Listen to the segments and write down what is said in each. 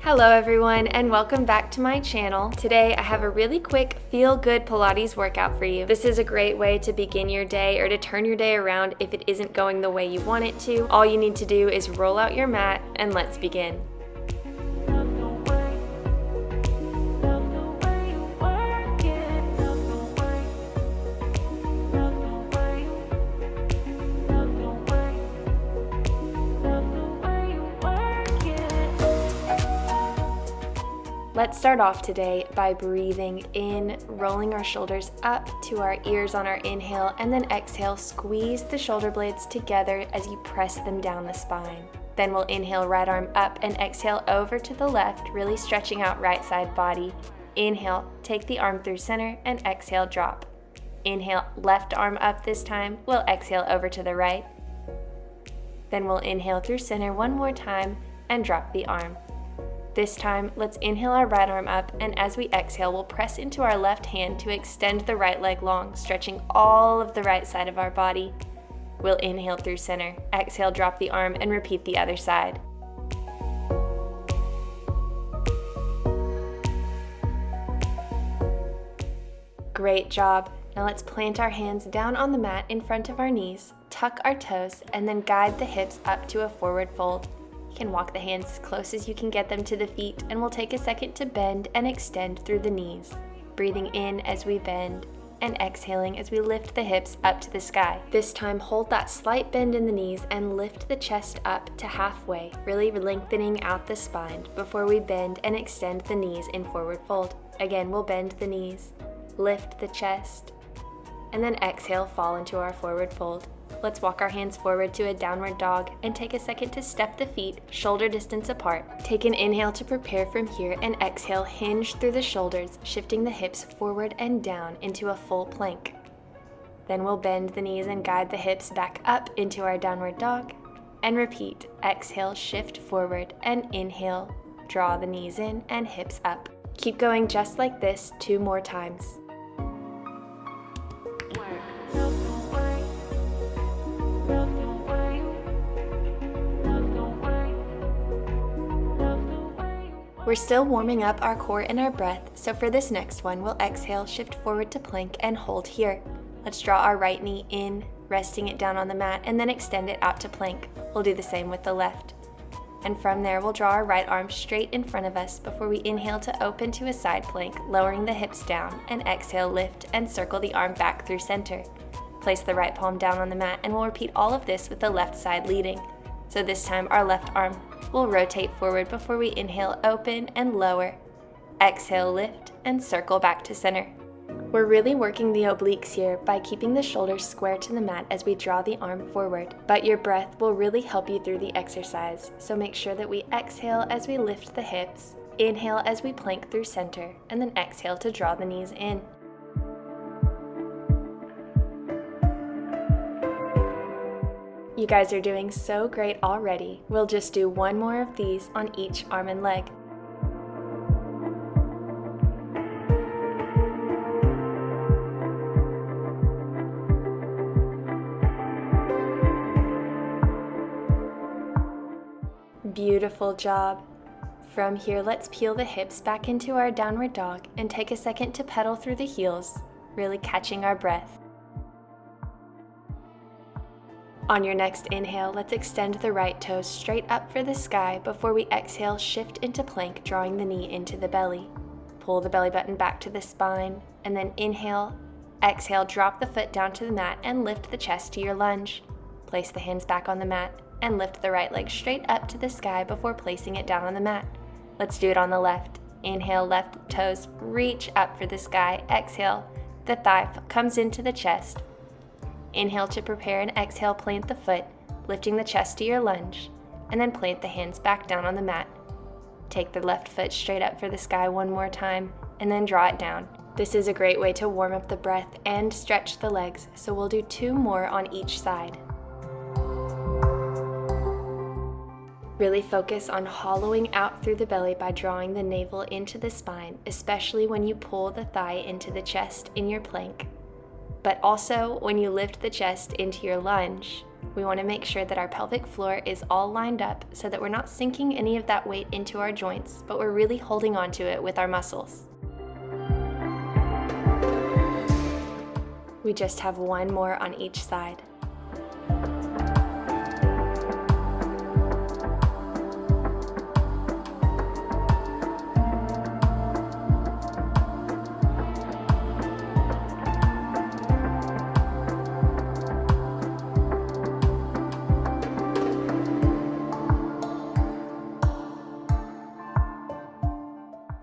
Hello everyone, and welcome back to my channel. Today I have a really quick feel-good Pilates workout for you. This is a great way to begin your day or to turn your day around if it isn't going the way you want it to. All you need to do is roll out your mat and let's begin. Let's start off today by breathing in, rolling our shoulders up to our ears on our inhale, and then exhale, squeeze the shoulder blades together as you press them down the spine. Then we'll inhale, right arm up, and exhale over to the left, really stretching out right side body. Inhale, take the arm through center, and exhale, drop. Inhale, left arm up this time. We'll exhale over to the right. Then we'll inhale through center one more time and drop the arm. This time, let's inhale our right arm up, and as we exhale, we'll press into our left hand to extend the right leg long, stretching all of the right side of our body. We'll inhale through center, exhale, drop the arm, and repeat the other side. Great job. Now let's plant our hands down on the mat in front of our knees, tuck our toes, and then guide the hips up to a forward fold. You can walk the hands as close as you can get them to the feet, and we'll take a second to bend and extend through the knees. Breathing in as we bend and exhaling as we lift the hips up to the sky. This time, hold that slight bend in the knees and lift the chest up to halfway, really lengthening out the spine before we bend and extend the knees in forward fold. Again, we'll bend the knees, lift the chest, and then exhale, fall into our forward fold. Let's walk our hands forward to a downward dog and take a second to step the feet shoulder distance apart. Take an inhale to prepare from here, and exhale, hinge through the shoulders, shifting the hips forward and down into a full plank. Then we'll bend the knees and guide the hips back up into our downward dog, and repeat. Exhale, shift forward, and inhale, draw the knees in and hips up. Keep going just like this 2 more times. We're still warming up our core and our breath, so for this next one, we'll exhale, shift forward to plank, and hold here. Let's draw our right knee in, resting it down on the mat, and then extend it out to plank. We'll do the same with the left. And from there, we'll draw our right arm straight in front of us before we inhale to open to a side plank, lowering the hips down, and exhale, lift, and circle the arm back through center. Place the right palm down on the mat, and we'll repeat all of this with the left side leading. So this time, our left arm will rotate forward before we inhale, open, and lower. Exhale, lift, and circle back to center. We're really working the obliques here by keeping the shoulders square to the mat as we draw the arm forward, but your breath will really help you through the exercise, so make sure that we exhale as we lift the hips, inhale as we plank through center, and then exhale to draw the knees in. You guys are doing so great already. We'll just do 1 more of these on each arm and leg. Beautiful job. From here, let's peel the hips back into our downward dog and take a second to pedal through the heels, really catching our breath. On your next inhale, let's extend the right toes straight up for the sky before we exhale, shift into plank, drawing the knee into the belly. Pull the belly button back to the spine, and then inhale, exhale, drop the foot down to the mat and lift the chest to your lunge. Place the hands back on the mat and lift the right leg straight up to the sky before placing it down on the mat. Let's do it on the left. Inhale, left toes reach up for the sky. Exhale, the thigh comes into the chest. Inhale to prepare, and exhale, plant the foot, lifting the chest to your lunge, and then plant the hands back down on the mat. Take the left foot straight up for the sky 1 more time, and then draw it down. This is a great way to warm up the breath and stretch the legs, so we'll do 2 more on each side. Really focus on hollowing out through the belly by drawing the navel into the spine, especially when you pull the thigh into the chest in your plank. But also, when you lift the chest into your lunge, We want to make sure that our pelvic floor is all lined up so that we're not sinking any of that weight into our joints, but we're really holding onto it with our muscles. We just have one more on each side.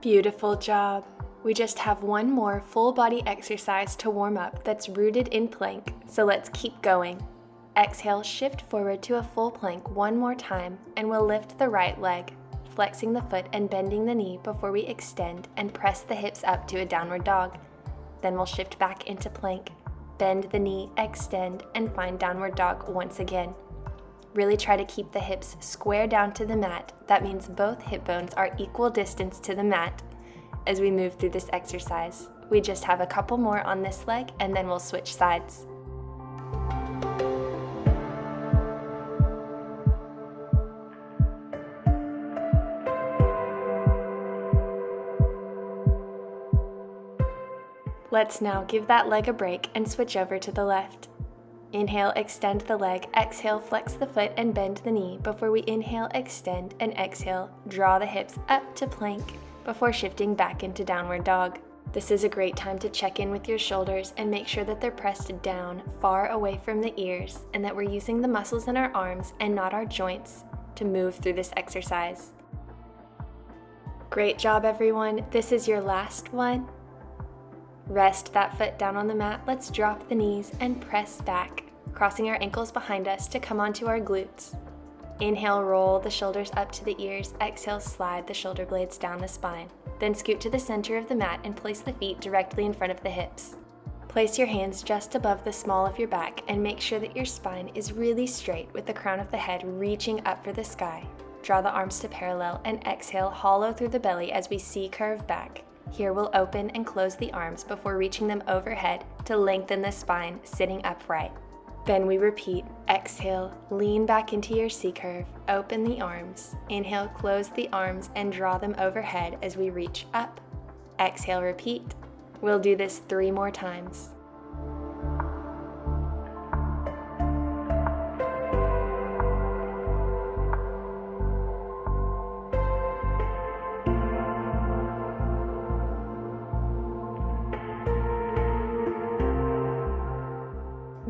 Beautiful job. We just have one more full body exercise to warm up that's rooted in plank, so let's keep going. Exhale, shift forward to a full plank one more time, and we'll lift the right leg, flexing the foot and bending the knee before we extend and press the hips up to a downward dog. Then we'll shift back into plank, bend the knee, extend, and find downward dog once again. Really try to keep the hips square down to the mat. That means both hip bones are equal distance to the mat. As we move through this exercise, we just have a couple more on this leg and then we'll switch sides. Let's now give that leg a break and switch over to the left. Inhale, extend the leg, exhale, flex the foot and bend the knee before we inhale, extend, and exhale, draw the hips up to plank before shifting back into downward dog. This is a great time to check in with your shoulders and make sure that they're pressed down, far away from the ears, and that we're using the muscles in our arms and not our joints to move through this exercise. Great job, everyone. This is your last one. Rest that foot down on the mat. Let's drop the knees and press back, crossing our ankles behind us to come onto our glutes. Inhale, roll the shoulders up to the ears. Exhale, slide the shoulder blades down the spine. Then scoot to the center of the mat and place the feet directly in front of the hips. Place your hands just above the small of your back and make sure that your spine is really straight with the crown of the head reaching up for the sky. Draw the arms to parallel and exhale, hollow through the belly as we C-curve back. Here we'll open and close the arms before reaching them overhead to lengthen the spine, sitting upright. Then we repeat. Exhale, lean back into your C-curve, open the arms. Inhale, close the arms and draw them overhead as we reach up. Exhale, repeat. We'll do this 3 more times.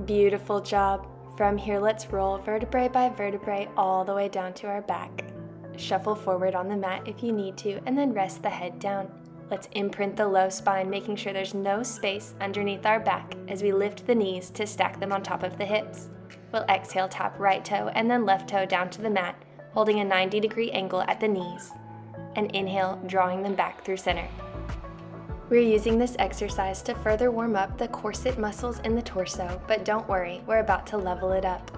Beautiful job. From here, let's roll vertebrae by vertebrae all the way down to our back. Shuffle forward on the mat if you need to, and then rest the head down. Let's imprint the low spine, making sure there's no space underneath our back as we lift the knees to stack them on top of the hips. We'll exhale, tap right toe and then left toe down to the mat, holding a 90-degree angle at the knees. And inhale, drawing them back through center. We're using this exercise to further warm up the corset muscles in the torso, but don't worry, we're about to level it up.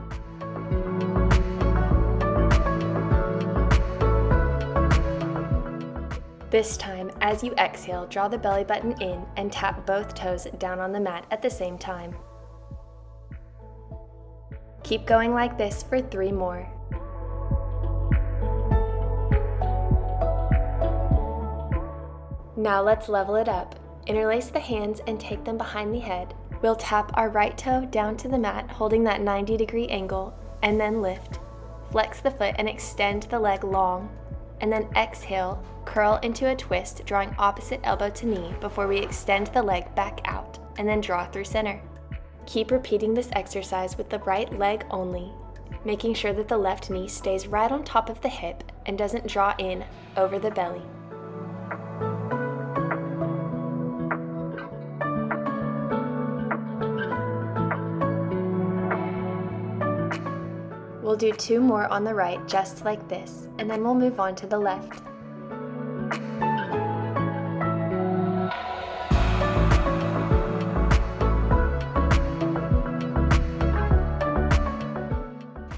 This time, as you exhale, draw the belly button in and tap both toes down on the mat at the same time. Keep going like this for 3 more. Now let's level it up. Interlace the hands and take them behind the head. We'll tap our right toe down to the mat, holding that 90-degree angle, and then lift. Flex the foot and extend the leg long, and then exhale, curl into a twist, drawing opposite elbow to knee before we extend the leg back out, and then draw through center. Keep repeating this exercise with the right leg only, making sure that the left knee stays right on top of the hip and doesn't draw in over the belly. We'll do 2 more on the right, just like this, and then we'll move on to the left.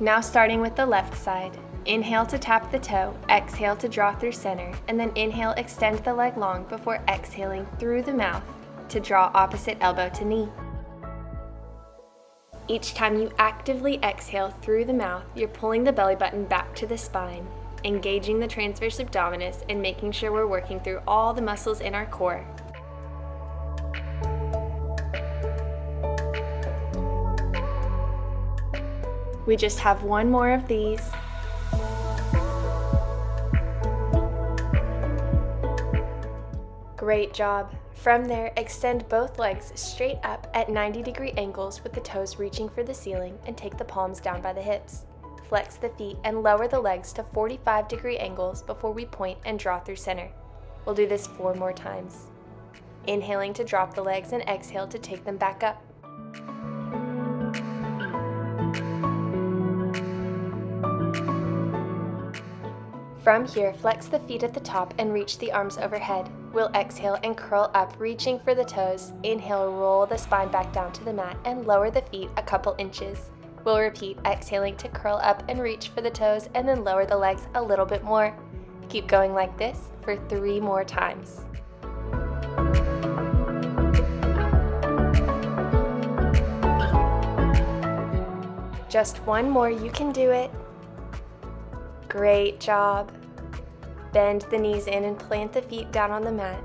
Now starting with the left side. Inhale to tap the toe, exhale to draw through center, and then inhale, extend the leg long before exhaling through the mouth to draw opposite elbow to knee. Each time you actively exhale through the mouth, you're pulling the belly button back to the spine, engaging the transverse abdominis and making sure we're working through all the muscles in our core. We just have one more of these. Great job. From there, extend both legs straight up at 90-degree angles with the toes reaching for the ceiling and take the palms down by the hips. Flex the feet and lower the legs to 45-degree angles before we point and draw through center. We'll do this 4 more times. Inhaling to drop the legs and exhale to take them back up. From here, flex the feet at the top and reach the arms overhead. We'll exhale and curl up, reaching for the toes. Inhale, roll the spine back down to the mat and lower the feet a couple inches. We'll repeat, exhaling to curl up and reach for the toes and then lower the legs a little bit more. Keep going like this for 3 more times. Just one more, you can do it. Great job. Bend the knees in and plant the feet down on the mat.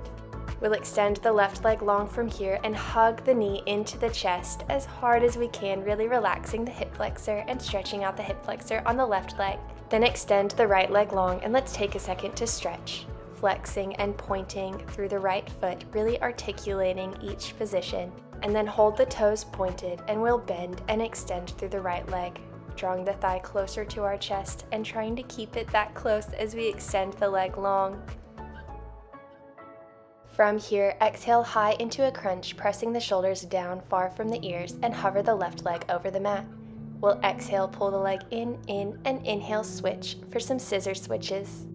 We'll extend the left leg long from here and hug the knee into the chest as hard as we can, really relaxing the hip flexor and stretching out the hip flexor on the left leg. Then extend the right leg long and let's take a second to stretch, flexing and pointing through the right foot, really articulating each position. And then hold the toes pointed and we'll bend and extend through the right leg, drawing the thigh closer to our chest and trying to keep it that close as we extend the leg long. From here, exhale high into a crunch, pressing the shoulders down far from the ears and hover the left leg over the mat. We'll exhale, pull the leg in, and inhale, switch for some scissor switches.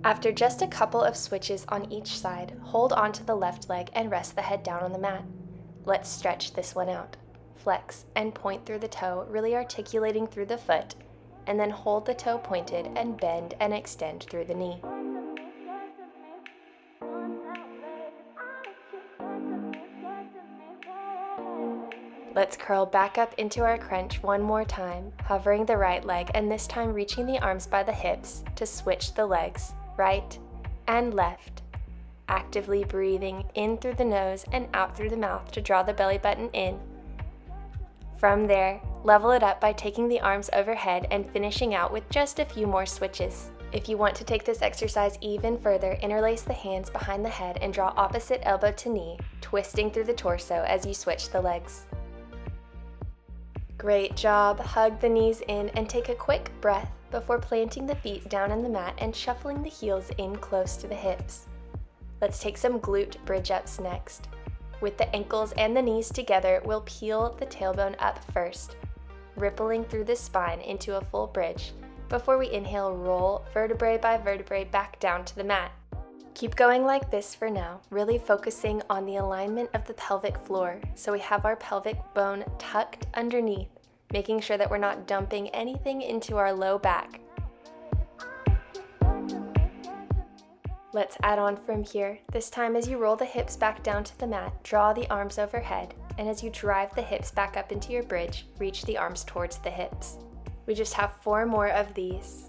After just a couple of switches on each side, hold onto the left leg and rest the head down on the mat. Let's stretch this one out. Flex and point through the toe, really articulating through the foot, and then hold the toe pointed and bend and extend through the knee. Let's curl back up into our crunch one more time, hovering the right leg and this time reaching the arms by the hips to switch the legs, right and left. Actively breathing in through the nose and out through the mouth to draw the belly button in. From there, level it up by taking the arms overhead and finishing out with just a few more switches. If you want to take this exercise even further, interlace the hands behind the head and draw opposite elbow to knee, twisting through the torso as you switch the legs. Great job. Hug the knees in and take a quick breath before planting the feet down in the mat and shuffling the heels in close to the hips. Let's take some glute bridge ups next. With the ankles and the knees together, we'll peel the tailbone up first, rippling through the spine into a full bridge before we inhale, roll vertebrae by vertebrae back down to the mat. Keep going like this for now, really focusing on the alignment of the pelvic floor so we have our pelvic bone tucked underneath, making sure that we're not dumping anything into our low back. Let's add on from here. This time as you roll the hips back down to the mat, draw the arms overhead, and as you drive the hips back up into your bridge, reach the arms towards the hips. We just have 4 more of these.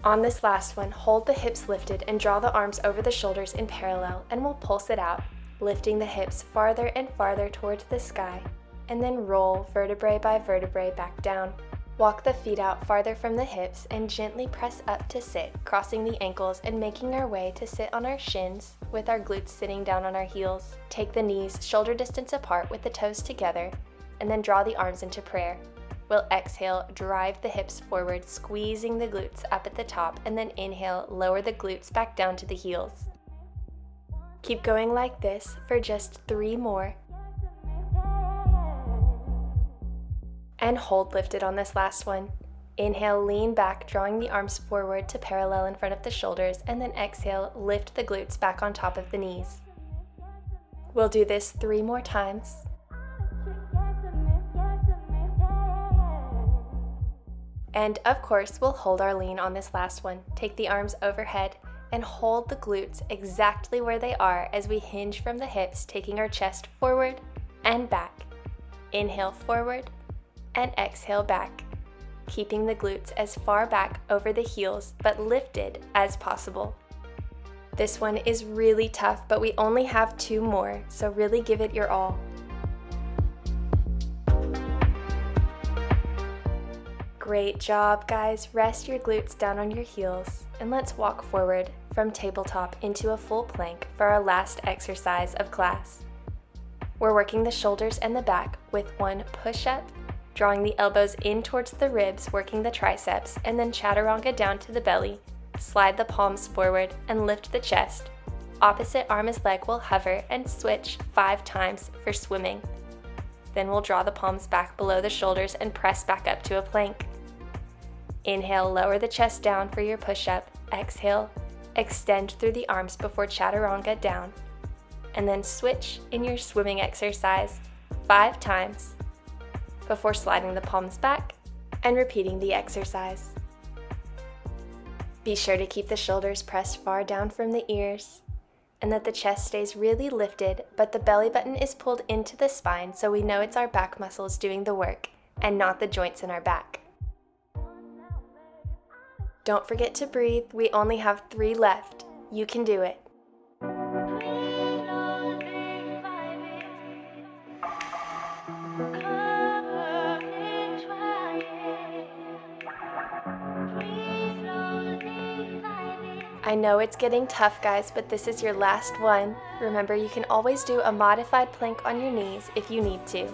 On this last one, hold the hips lifted and draw the arms over the shoulders in parallel, and we'll pulse it out, lifting the hips farther and farther towards the sky, and then roll vertebrae by vertebrae back down. Walk the feet out farther from the hips and gently press up to sit, crossing the ankles and making our way to sit on our shins with our glutes sitting down on our heels. Take the knees shoulder distance apart with the toes together, and then draw the arms into prayer. We'll exhale, drive the hips forward, squeezing the glutes up at the top, and then inhale, lower the glutes back down to the heels. Keep going like this for just 3 more. And hold lifted on this last one. Inhale, lean back, drawing the arms forward to parallel in front of the shoulders, and then exhale, lift the glutes back on top of the knees. We'll do this 3 more times. And of course, we'll hold our lean on this last one. Take the arms overhead and hold the glutes exactly where they are as we hinge from the hips, taking our chest forward and back. Inhale forward and exhale back, keeping the glutes as far back over the heels but lifted as possible. This one is really tough, but we only have 2 more, so really give it your all. Great job, guys. Rest your glutes down on your heels, and let's walk forward from tabletop into a full plank for our last exercise of class. We're working the shoulders and the back with 1 push-up, drawing the elbows in towards the ribs, working the triceps, and then chaturanga down to the belly. Slide the palms forward and lift the chest. Opposite arm as leg will hover and switch 5 times for swimming. Then we'll draw the palms back below the shoulders and press back up to a plank. Inhale, lower the chest down for your push-up. Exhale, extend through the arms before chaturanga down. And then switch in your swimming exercise 5 times before sliding the palms back and repeating the exercise. Be sure to keep the shoulders pressed far down from the ears and that the chest stays really lifted, but the belly button is pulled into the spine so we know it's our back muscles doing the work and not the joints in our back. Don't forget to breathe. We only have 3 left. You can do it. I know it's getting tough, guys, but this is your last one. Remember, you can always do a modified plank on your knees if you need to.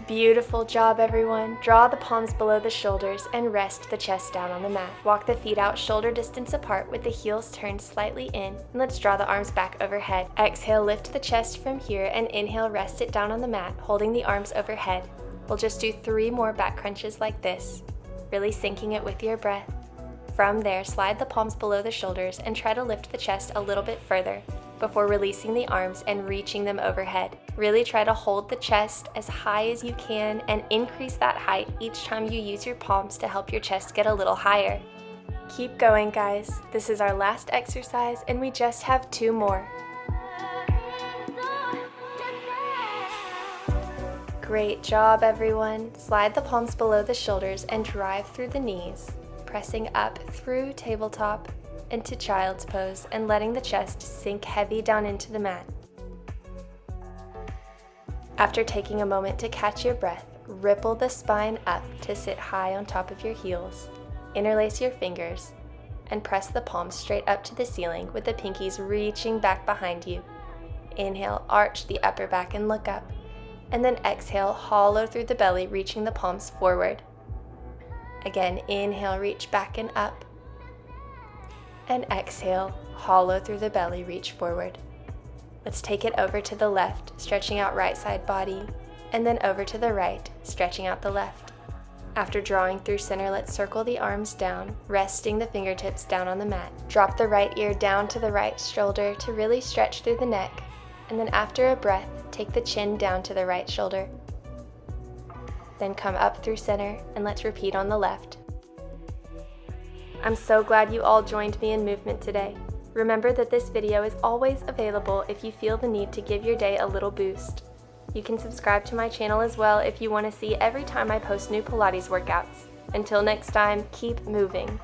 Beautiful job, everyone. Draw the palms below the shoulders and rest the chest down on the mat. Walk the feet out shoulder distance apart with the heels turned slightly in. And let's draw the arms back overhead. Exhale, lift the chest from here, and inhale, rest it down on the mat, holding the arms overhead. We'll just do 3 more back crunches like this, really syncing it with your breath. From there, slide the palms below the shoulders and try to lift the chest a little bit further before releasing the arms and reaching them overhead. Really try to hold the chest as high as you can and increase that height each time you use your palms to help your chest get a little higher. Keep going, guys. This is our last exercise and we just have 2 more. Great job, everyone. Slide the palms below the shoulders and drive through the knees, pressing up through tabletop into child's pose and letting the chest sink heavy down into the mat. After taking a moment to catch your breath, ripple the spine up to sit high on top of your heels. Interlace your fingers and press the palms straight up to the ceiling with the pinkies reaching back behind you. Inhale, arch the upper back and look up. And then exhale, hollow through the belly, reaching the palms forward. Again, inhale, reach back and up. And exhale, hollow through the belly, reach forward. Let's take it over to the left, stretching out right side body, and then over to the right, stretching out the left. After drawing through center, let's circle the arms down, resting the fingertips down on the mat. Drop the right ear down to the right shoulder to really stretch through the neck, and then after a breath, take the chin down to the right shoulder. Then come up through center, and let's repeat on the left. I'm so glad you all joined me in movement today. Remember that this video is always available if you feel the need to give your day a little boost. You can subscribe to my channel as well if you want to see every time I post new Pilates workouts. Until next time, keep moving.